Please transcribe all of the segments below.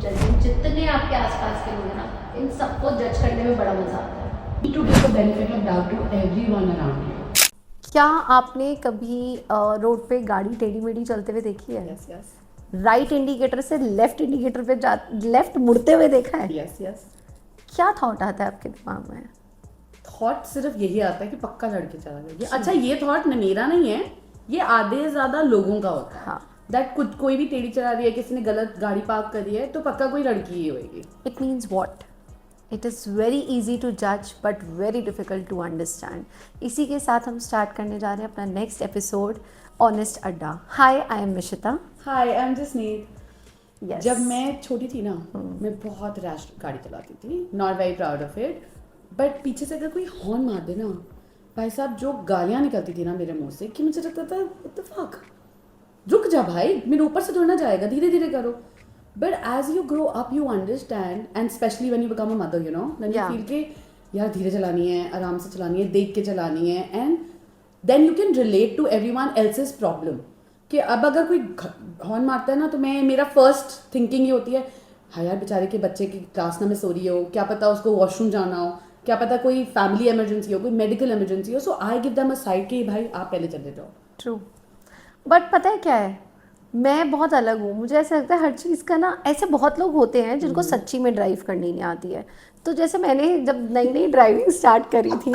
Judging जितने आपके आसपास के लोग हैं ना, इन सबको जज करने में बड़ा मजा आता है। To give the benefit of doubt to everyone around you. क्या आपने कभी रोड पे गाड़ी टेढ़ी मेढ़ी चलते हुए देखी है? Yes, yes, राइट इंडिकेटर से लेफ्ट इंडिकेटर पे लेफ्ट मुड़ते हुए देखा है? yes, yes. क्या थॉट आता है आपके दिमाग में? थॉट सिर्फ यही आता है कि पक्का लड़के चला गया। अच्छा, ये थॉट मेरा नहीं है, ये आधे ज्यादा लोगों का होता है। हाँ। दैट कुछ कोई भी टेढ़ी चला रही है, किसी ने गलत गाड़ी पार्क करी है, तो पक्का कोई लड़की ही होगी। It means what? It is very easy to जज but very difficult to understand. इसी के साथ हम स्टार्ट करने जा रहे हैं अपना next episode, honest Adda. Hi, I am Mishita. Hi, I am Jasneet. Yes. जब मैं छोटी थी ना, मैं बहुत रैश गाड़ी चलाती थी, not very proud of it, but पीछे से अगर कोई हॉर्न मार दे ना, भाई साहब जो गालियाँ निकलती थी ना मेरे मुंह से, कि मुझे लगता था व्हाट द फक, रुक जा भाई, मेरे ऊपर से थोड़ा जाएगा, धीरे धीरे करो। But as you grow up you understand, and specially when you become a mother, you know, then you feel के यार धीरे चलानी है, आराम से चलानी है, देख के चलानी है, and then you can relate to everyone else's problem. कि अब अगर कोई हॉर्न मारता है ना, तो मेरा फर्स्ट थिंकिंग ये होती है, हाँ यार बेचारे के बच्चे की क्लास ना में सो रही हो, क्या पता उसको वॉशरूम जाना हो, क्या पता कोई फैमिली इमरजेंसी हो, कोई मेडिकल इमरजेंसी हो, so I give them a side कि भाई आप पहले चले जाओ। ट्रू। बट पता है क्या है, मैं बहुत अलग हूँ। मुझे ऐसा लगता है हर चीज़ का ना, ऐसे बहुत लोग होते हैं जिनको सच्ची में ड्राइव करनी नहीं आती है। तो जैसे मैंने जब नई नई ड्राइविंग स्टार्ट करी थी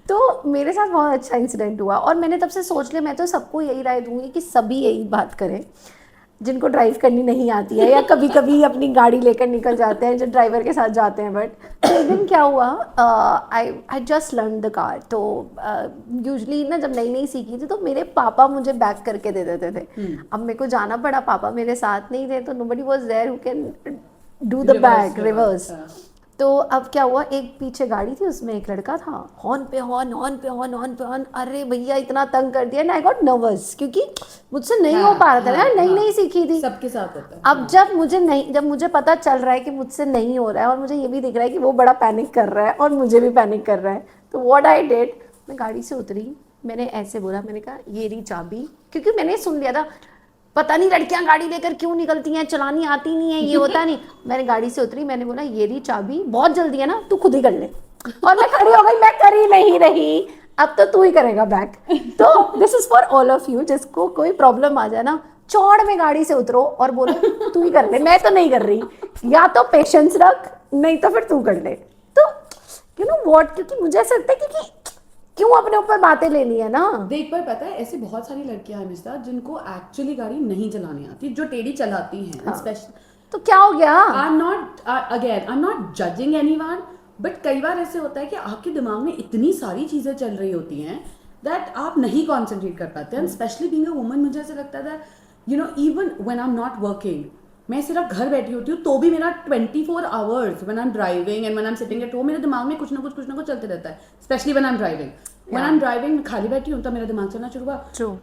तो मेरे साथ बहुत अच्छा इंसिडेंट हुआ, और मैंने तब से सोच लिया मैं तो सबको यही राय दूंगी कि सभी यही बात करें जिनको ड्राइव करनी नहीं आती है, या कभी कभी अपनी गाड़ी लेकर निकल जाते हैं जो ड्राइवर के साथ जाते हैं। बट तो एक दिन क्या हुआ, I just learn the car. तो यूजली ना जब नई नई सीखी थी तो मेरे पापा मुझे बैक करके दे देते थे। अब मेरे को जाना पड़ा, पापा मेरे साथ नहीं थे, तो nobody was there who can do the back reverse. तो अब क्या हुआ, एक पीछे गाड़ी थी, उसमें एक लड़का था, हॉर्न पे हॉर्न, हॉर्न पे हॉर्न, हॉर्न पे हॉर्न। अरे भैया इतना तंग कर दिया ना, आई गॉट नर्वस, क्योंकि मुझसे नहीं हो पा रहा था ना, नई नई सीखी थी। सबके साथ होता है। अब जब मुझे पता चल रहा है कि मुझसे नहीं हो रहा है, और मुझे ये भी दिख रहा है कि वो बड़ा पैनिक कर रहा है और मुझे भी पैनिक कर रहा है, तो व्हाट आई डिड, मैं गाड़ी से उतरी, मैंने ऐसे बोला, मैंने कहा ये रही चाबी, क्योंकि मैंने सुन लिया था पता नहीं लड़कियां गाड़ी लेकर क्यों निकलती हैं, चलानी आती नहीं है, ये होता नहीं। मैंने गाड़ी से उतरी, मैंने बोला ये रही चाबी, बहुत जल्दी है ना, तू खुद ही कर ले। और मैं खड़ी हो गई, मैं कर ही नहीं रही, अब तो तू ही करेगा बैक। तो this is for all of you, जिसको कोई प्रॉब्लम आ जाए ना, चौड़ में गाड़ी से उतरो और बोलो तू ही कर ले, मैं तो नहीं कर रही, या तो पेशेंस रख, नहीं तो फिर तू कर ले। तो यू नो व्हाट, क्योंकि मुझे ऐसा लगता है कि क्यों अपने ऊपर बातें लेनी है ना। देख पर पता है, ऐसे बहुत सारी लड़कियां हैं मिस्टर, जिनको एक्चुअली गाड़ी नहीं चलानी आती, जो टेढ़ी चलाती हैं। हाँ। तो क्या हो गया? आई am not judging anyone, but कई बार ऐसे होता है कि आपके दिमाग में इतनी सारी चीजें चल रही होती हैं दैट आप नहीं कॉन्सेंट्रेट कर पाते हैं। स्पेशली बीइंग अ वुमन, मुझे ऐसा लगता है you know, even when I am not working, मैं सिर्फ घर बैठी होती हूँ तो भी मेरा 24 hours when I am driving and when I am sitting at home, मेरे दिमाग में कुछ ना कुछ चलते रहता है। Specially when I am driving, when I am driving खाली बैठी हूँ तो मेरा दिमाग चलना शुरू हुआ,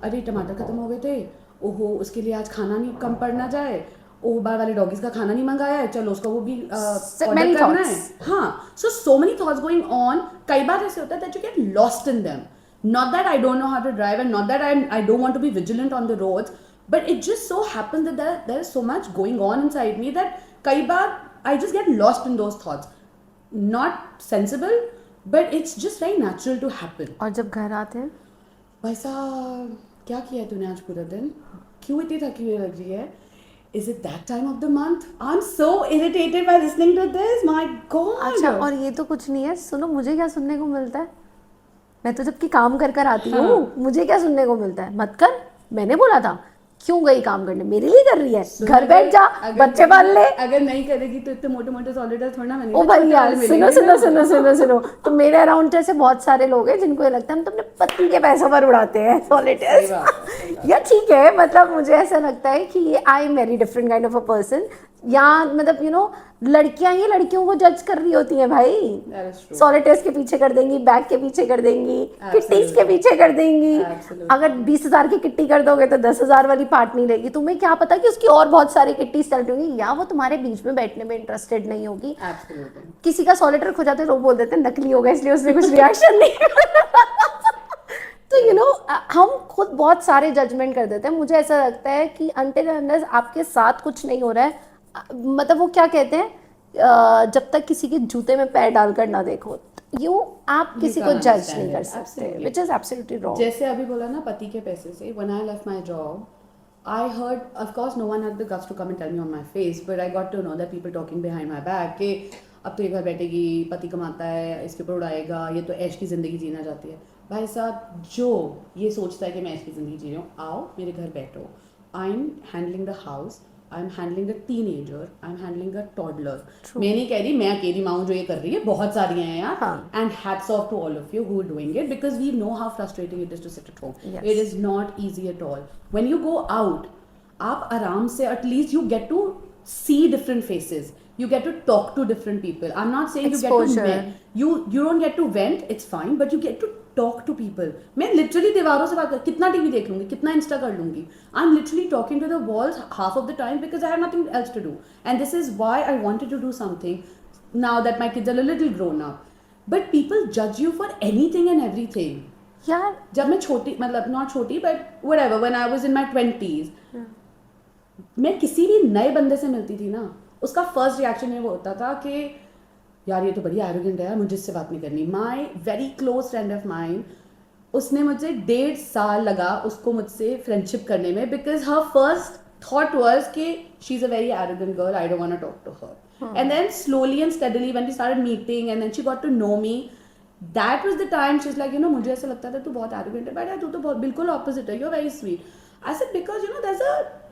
अरे टमाटर खत्म हो गए थे, ओहो उसके लिए आज खाना नहीं कम पड़ ना जाए, ओह बार वाले डॉगीज का खाना नहीं मंगाया है, चलो उसका वो भी ऑर्डर करना है। हाँ, so many thoughts going on. कई बार ऐसे होता है that you get lost in them. Not that I don't know how to drive, and not that I don't want to be vigilant on the roads, but it just so happens that there is so much going on inside me that कई बार I just get lost in those thoughts. Not sensible, but it's just very natural to happen. और जब घर आते हैं, भाई साहब क्या किया है तूने आज पूरा दिन, क्यों इतनी थकी हुई लग रही है, is it that time of the month? I'm so irritated by listening to this, my god. अच्छा, और ये तो कुछ नहीं है, सुनो मुझे क्या सुनने को मिलता है, मैं तो जबकि काम कर कर आती हूँ, मुझे क्या सुनने को मिलता है, मत कर, मैंने बोला था, क्यों गई काम करने, मेरे लिए कर रही है, घर बैठ जा, बच्चे पाल ले। अगर नहीं करेगी तो इतने मोटे मोटे सॉलिडर थोड़ा ना ओ भैया सुनो सुनो सुनो सुनो सुनो, तो मेरे अराउंड जैसे बहुत सारे लोग हैं जिनको ये लगता है हम तो अपने पति के पैसों पर उड़ाते हैं सॉलिडर्स। या ठीक है, मतलब मुझे ऐसा लगता है कि I am very different kind of a person, या मतलब यू नो लड़कियां ही लड़कियों को जज कर रही होती हैं भाई, सॉलिटेयर्स के पीछे कर देंगी, बैग के पीछे कर देंगी, किट्टीज के पीछे कर देंगी। अगर 20,000 की किट्टी कर दोगे तो 10,000 वाली पार्ट नहीं लेगी, तुम्हें क्या पता कि उसकी और बहुत सारी किट्टीज चल रही होंगी, या वो तुम्हारे बीच में बैठने में इंटरेस्टेड नहीं होगी। किसी का सॉलिटेयर खो जाते लोग बोल देते हैं नकली होगा इसलिए उसने कुछ रिएक्शन नहीं तो यू नो हम खुद बहुत सारे जजमेंट कर देते हैं। मुझे ऐसा लगता है कि अनटिल अनलेस आपके साथ कुछ नहीं हो रहा है, मतलब वो क्या कहते हैं, जब तक किसी के जूते में पैर डालकर ना देखो, यूँ आप You किसी को can't जज understand नहीं कर it. सकते, Absolutely. Which is absolutely wrong. जैसे अभी बोला ना पति के पैसे से, when I left my job, I heard, of course, no one had the guts to come and tell me on my face, but I got to know that people talking behind my back कि अब तो ये घर बैठेगी, पति कमाता है, इसके ऊपर उड़ाएगा, ये तो ऐश की ज़िंदगी जीना चाहती है. भाई साहब, जो ये सोचता है कि मैं ऐश की ज़िंदगी जी रही हूँ, आओ मेरे घर बैठो. I am handling the house, I am handling a teenager, I am handling a toddler. मैं नहीं कह रही मैं अकेली माँ हूँ जो ये कर रही है, बहुत सारी हैं यार. हाँ. And hats off to all of you who are doing it, because we know how frustrating it is to sit at home. Yes. It is not easy at all. When you go out, आप आराम से at least you get to see different faces. You get to talk to different people. I'm not saying you get Exposure. to vent. You don't get to vent. It's fine, but you get to talk to people. मैं literally दीवारों से बात कर, कितना TV देख लूँगी, कितना Insta कर लूँगी. I'm literally talking to the walls half of the time because I have nothing else to do. And this is why I wanted to do something now that my kids are a little grown up. But people judge you for anything and everything. यार जब मैं छोटी, मतलब not छोटी, but whatever, when I was in my 20s, मैं किसी भी नए बंदे से मिलती थी ना, उसका फर्स्ट रिएक्शन ये वो होता था कि यार ये तो बड़ी एरोगेंट है यार, मुझे इससे बात नहीं करनी. My very close friend of mine, उसने मुझे 1.5 साल लगा उसको मुझसे फ्रेंडशिप करने में, because her first thought was कि she is a very arrogant girl, I don't want to talk to her. And then slowly and steadily when we started meeting and then she got to know me, that was the time she is like, you know, मुझे ऐसा लगता था तू बहुत arrogant है, but यार तू तो बहुत बिल्कुल ऑपोजिट है, you are very sweet. I said because you know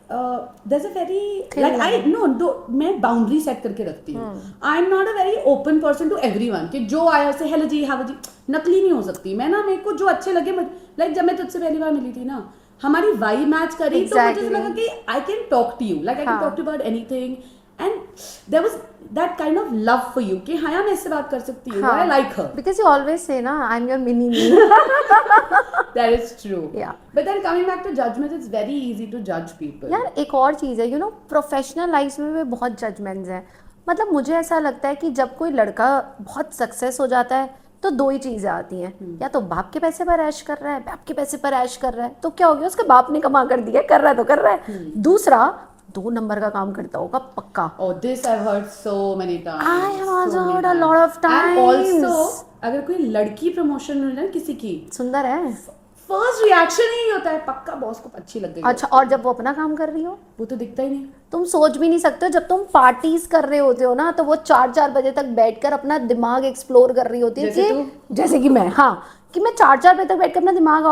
there's a very like I no मैं बाउंड्री सेट करके रखती हूँ. I am not a very open person to everyone कि जो आया उसे हेलो जी हाउ जी, नकली नहीं हो सकती मैं ना. मेरे को जो अच्छे लगे, लाइक जब मैं तुझसे पहली बार मिली थी ना, हमारी वाइब मैच करी, तो मुझे लगा कि I can talk to you, like I can talk to about anything. And there was that kind of love for you कि हाँ मैं इससे बात कर सकती हूँ. I like her because you always say ना I am your mini me. That is true. Yeah. But then coming back to judgment, it's very easy to judge people. यार एक और चीज़ है, यू नो, प्रोफेशनल लाइफ में भी बहुत judgements हैं. मतलब मुझे ऐसा लगता है कि जब कोई लड़का बहुत सक्सेस हो जाता है तो दो ही चीज़ें आती हैं, या तो बाप के पैसे पर ऐश कर रहा है, बाप के पैसे पर ऐश कर रहा है, तो क्या हो गया, उसके बाप ने कमा कर दिया, कर रहा है तो कर रहा है. दूसरा 2 नंबर का काम करता होगा पक्का. Oh, this I've heard so many times. I have also So many heard a times. lot of And times. also, अगर कोई लड़की प्रमोशन मिल जाए किसी की, सुंदर है. फर्स्ट रिएक्शन ही होता है पक्का बॉस को अच्छी लग गई. अच्छा, और जब वो अपना काम कर रही हो, वो तो दिखता ही नहीं. तुम सोच भी नहीं सकते हो, जब तुम पार्टीज कर रहे होते हो ना, तो वो 4-4 बजे तक बैठकर अपना दिमाग एक्सप्लोर कर रही होती है. जैसे कि मैं, हाँ, कि मैं 4-4 बजे तक बैठकर अपना दिमाग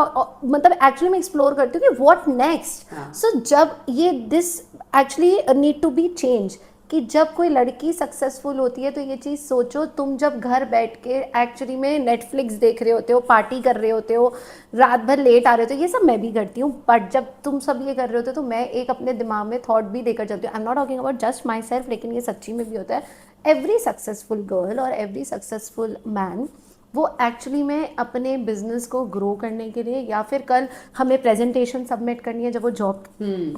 मतलब एक्चुअली मैं एक्सप्लोर करती हूँ कि व्हाट नेक्स्ट. सो जब ये this actually need to be change, कि जब कोई लड़की सक्सेसफुल होती है तो ये चीज़ सोचो, तुम जब घर बैठ के एक्चुअली में नेटफ्लिक्स देख रहे होते हो, पार्टी कर रहे होते हो, रात भर लेट आ रहे होते हो, ये सब मैं भी करती हूँ, बट जब तुम सब ये कर रहे होते हो तो मैं एक अपने दिमाग में थॉट भी लेकर चलती हूँ. I am not talking about just my self, लेकिन ये सच्ची में भी होता है. एवरी सक्सेसफुल गर्ल और एवरी सक्सेसफुल मैन, वो एक्चुअली में अपने बिजनेस को ग्रो करने के लिए, या फिर कल हमें प्रेजेंटेशन सबमिट करनी है जब वो जॉब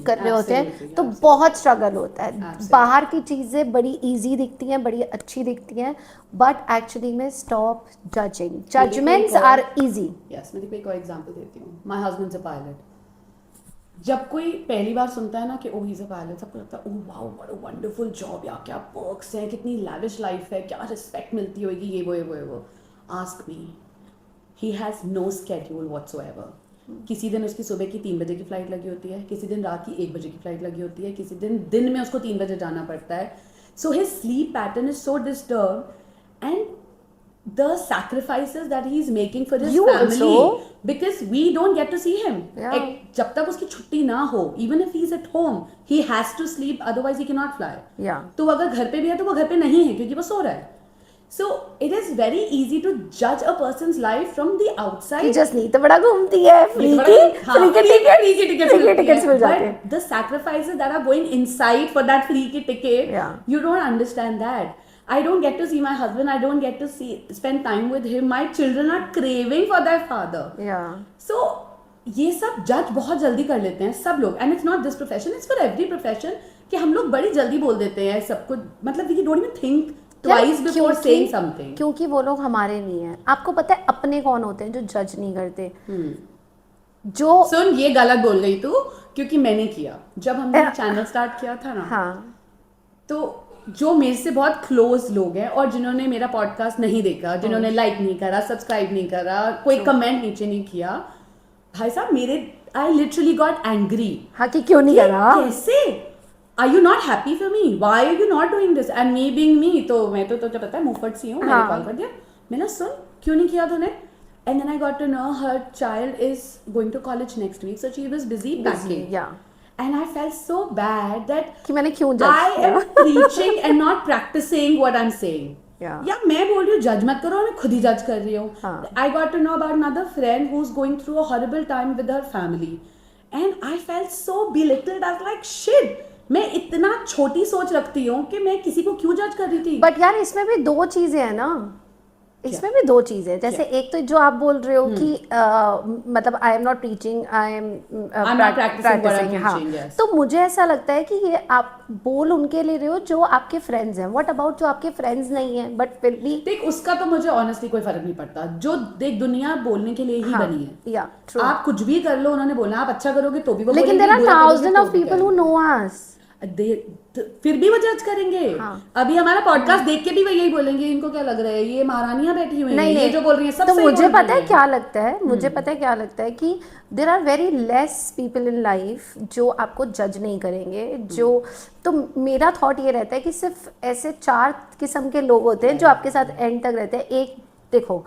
कर रहे होते हैं, तो बहुत स्ट्रगल होता है. बाहर की चीज़ें बड़ी इजी दिखती हैं, बड़ी अच्छी दिखती हैं, बट एक्चुअली में stop judging. Judgments are easy. Yes, मैं देखो एक और एग्जांपल देती हूँ. My husband is a pilot. जब कोई पहली बार सुनता है ना कि ओह ही इज अ पायलट, सबको लगता है oh wow what a wonderful job, या क्या पर्क्स हैं, कितनी लैविश लाइफ है, क्या रिस्पेक्ट मिलती होगी, ये वो. Ask me, he has no schedule whatsoever. किसी दिन उसकी सुबह की 3 बजे की फ्लाइट लगी होती है, किसी दिन रात की 1 बजे की फ्लाइट लगी होती है, किसी दिन में उसको 3 बजे जाना पड़ता है. So his sleep pattern is so disturbed, and the sacrifices that he is making for his family also, because we don't get to see him. Yeah. जब तक उसकी छुट्टी ना हो, even if he is at home, he has to sleep, otherwise he cannot fly. Yeah. तो अगर घर पे भी है तो वो घर पे नहीं है क्योंकि वो सो रहा है. So it is very easy to judge a person's life from the outside. Just नहीं तो बड़ा घूमती है, फ्री की टिकट्स मिल जाते हैं. But the sacrifices that are going inside for that free की ticket, Yeah. you don't understand that. I don't get to see my husband. I don't get to spend time with him. My children are craving for their father. Yeah. So ये सब जज बहुत जल्दी कर लेते हैं सब लोग. And it's not this profession. It's for every profession कि हम लोग बड़ी जल्दी बोल देते हैं सब कुछ. मतलब we don't even think twice before saying something. क्योंकि वो लोग हमारे नहीं हैं. आपको पता है अपने कौन होते हैं जो जज नहीं करते? जो सुन, ये गलत बोल रही तू, क्योंकि मैंने किया. जब हमने चैनल स्टार्ट किया था ना, हाँ, तो जो मेरे से बहुत क्लोज लोग हैं और जिन्होंने मेरा पॉडकास्ट नहीं देखा, जिन्होंने लाइक नहीं करा, सब्सक्राइब नहीं करा, कोई कमेंट नीचे नहीं किया, भाई साहब मेरे आई लिटरली गॉट एंग्री। हाँ कि क्यों नहीं करा, कैसे are you not happy for me, why are you not doing this, and me being me, तो मैं तो तुझे पता है मुफ्त सी हूँ, मैंने कॉल कर दिया, मैंने सुन क्यों नहीं किया तूने, and then I got to know her child is going to college next week, so she was busy packing, या and I felt so bad that कि मैंने क्यों I जज am preaching and not practicing what I'm saying. Yeah. या मैं बोल रही हूँ जज मत करो, मैं खुद ही जज कर रही हूँ. हाँ. I got to know about another friend who's going through a horrible time with her family, and I felt so belittled. I was like shit. मैं इतना छोटी सोच रखती हूँ कि मैं किसी को क्यों जज कर रही थी. बट यार इसमें भी दो चीजें हैं ना, इसमें भी दो चीजें, जैसे एक तो जो आप बोल रहे हो कि मतलब I am not teaching, I am practising, हाँ, तो मुझे ऐसा लगता है कि ये आप बोल उनके ले रहे हो जो आपके फ्रेंड्स हैं. व्हाट अबाउट जो आपके फ्रेंड्स नहीं हैं बट फिर भी देख, उसका तो मुझे ऑनेस्टली कोई फर्क नहीं पड़ता. जो देख दुनिया बोलने के लिए ही बनी है. या ट्रू, आप कुछ भी कर लो, उन्होंने बोलना, आप अच्छा करोगे तो भी वो लेकिन there are thousand of people who know us, फिर भी वो जज करेंगे. हाँ. अभी हमारा पॉडकास्ट देख के भी वो यही बोलेंगे, इनको क्या लग रहा है, ये महारानियां बैठी हुई हैं, ये जो बोल रही है सब तो सही मुझे बोल पता रही है क्या लगता है, मुझे पता है क्या लगता है कि there are very less people in life जो आपको जज नहीं करेंगे, जो तो मेरा थॉट ये रहता है कि सिर्फ ऐसे 4 किस्म के लोग होते हैं जो आपके साथ एंड तक रहते हैं. एक देखो,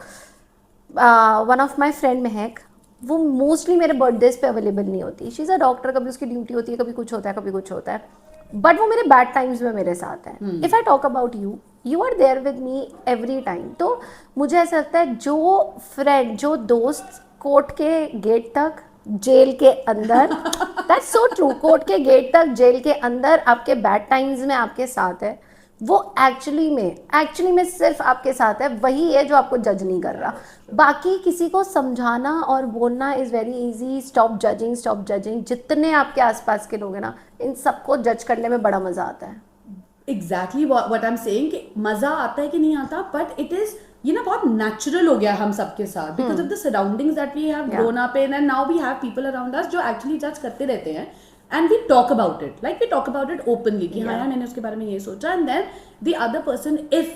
वन ऑफ माई फ्रेंड महक, वो मोस्टली मेरे बर्थडेज पे अवेलेबल नहीं होती. शी इज़ अ डॉक्टर, कभी उसकी ड्यूटी होती है, कभी कुछ होता है, कभी कुछ होता है, बट वो मेरे बैड टाइम्स में मेरे साथ है. If I talk about you, you are there with me every time. तो मुझे ऐसा लगता है जो फ्रेंड, जो दोस्त कोर्ट के गेट तक, जेल के अंदर, दैट्स सो ट्रू, कोर्ट के गेट तक, जेल के अंदर आपके बैड टाइम्स में आपके साथ है, वो एक्चुअली में सिर्फ आपके साथ है, वही है जो आपको जज नहीं कर रहा. बाकी किसी को समझाना और बोलना is very easy. Stop judging. जितने आपके आसपास के लोग हैं ना, इन सबको जज करने में बड़ा मजा आता है. Exactly what I am saying, कि मजा आता है कि नहीं आता, बट इट इज ये ना बहुत नेचुरल हो गया हम सबके साथ, because of the surroundings that we have grown up in, and now we have people around us जो एक्चुअली जज करते रहते हैं. And we talk about it, like we talk about it openly, कि हाँ यार मैंने उसके बारे में ये सोचा, and then the other person, if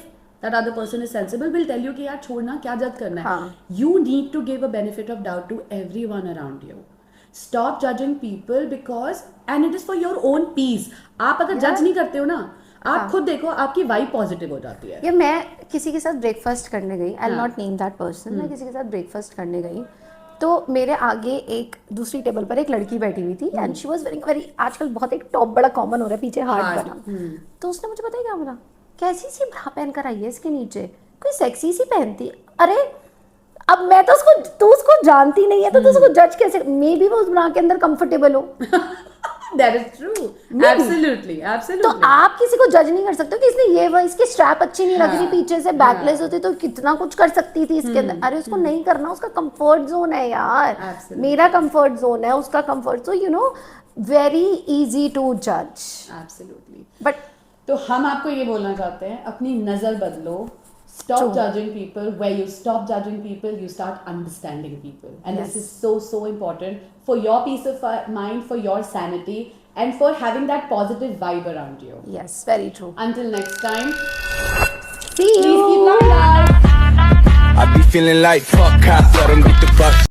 that other person is sensible, will tell you कि यार छोड़ना, क्या जज करना है. You need to give a benefit of doubt to everyone around you. Stop judging people because, and it is for your own peace. आप अगर जज नहीं करते हो ना, आप खुद देखो आपकी वाइब पॉजिटिव हो जाती है. ये मैं किसी के साथ ब्रेकफास्ट करने गई, I will not name that person, मैं किसी के साथ ब्रेकफास्ट करने गई, तो मेरे आगे एक दूसरी टेबल पर एक लड़की बैठी हुई थी, and she was very very, आजकल बहुत एक टॉप बड़ा कॉमन हो रहा है पीछे हार्ट बना. तो उसने मुझे पता है क्या बोला, कैसी सी ब्रा पहन कर आई है इसके नीचे, कोई सेक्सी सी पहनती. अरे अब मैं तो उसको, तू उसको जानती नहीं है तो तू उसको जज कैसे, मे बी वो उस ब्रा के अंदर कंफर्टेबल हो. That is true. Absolutely. तो आप किसी को जज नहीं कर सकते कि इसने ये इसकी स्ट्रैप अच्छी नहीं लग रही, पीछे से बैकलेस होती तो कितना कुछ कर सकती थी इसके अंदर. अरे उसको नहीं करना, उसका कंफर्ट जोन है यार. मेरा कंफर्ट जोन है, उसका comfort, so you know very easy to जज. Absolutely. बट तो हम आपको ये बोलना चाहते हैं, अपनी नजर बदलो. Stop judging people. Where you stop judging people, you start understanding people. And this is so important for your peace of mind, for your sanity, and for having that positive vibe around you. yes, very true. Until next time, See you. please keep loving life. I be feeling like fuck cops, let them get the fuck.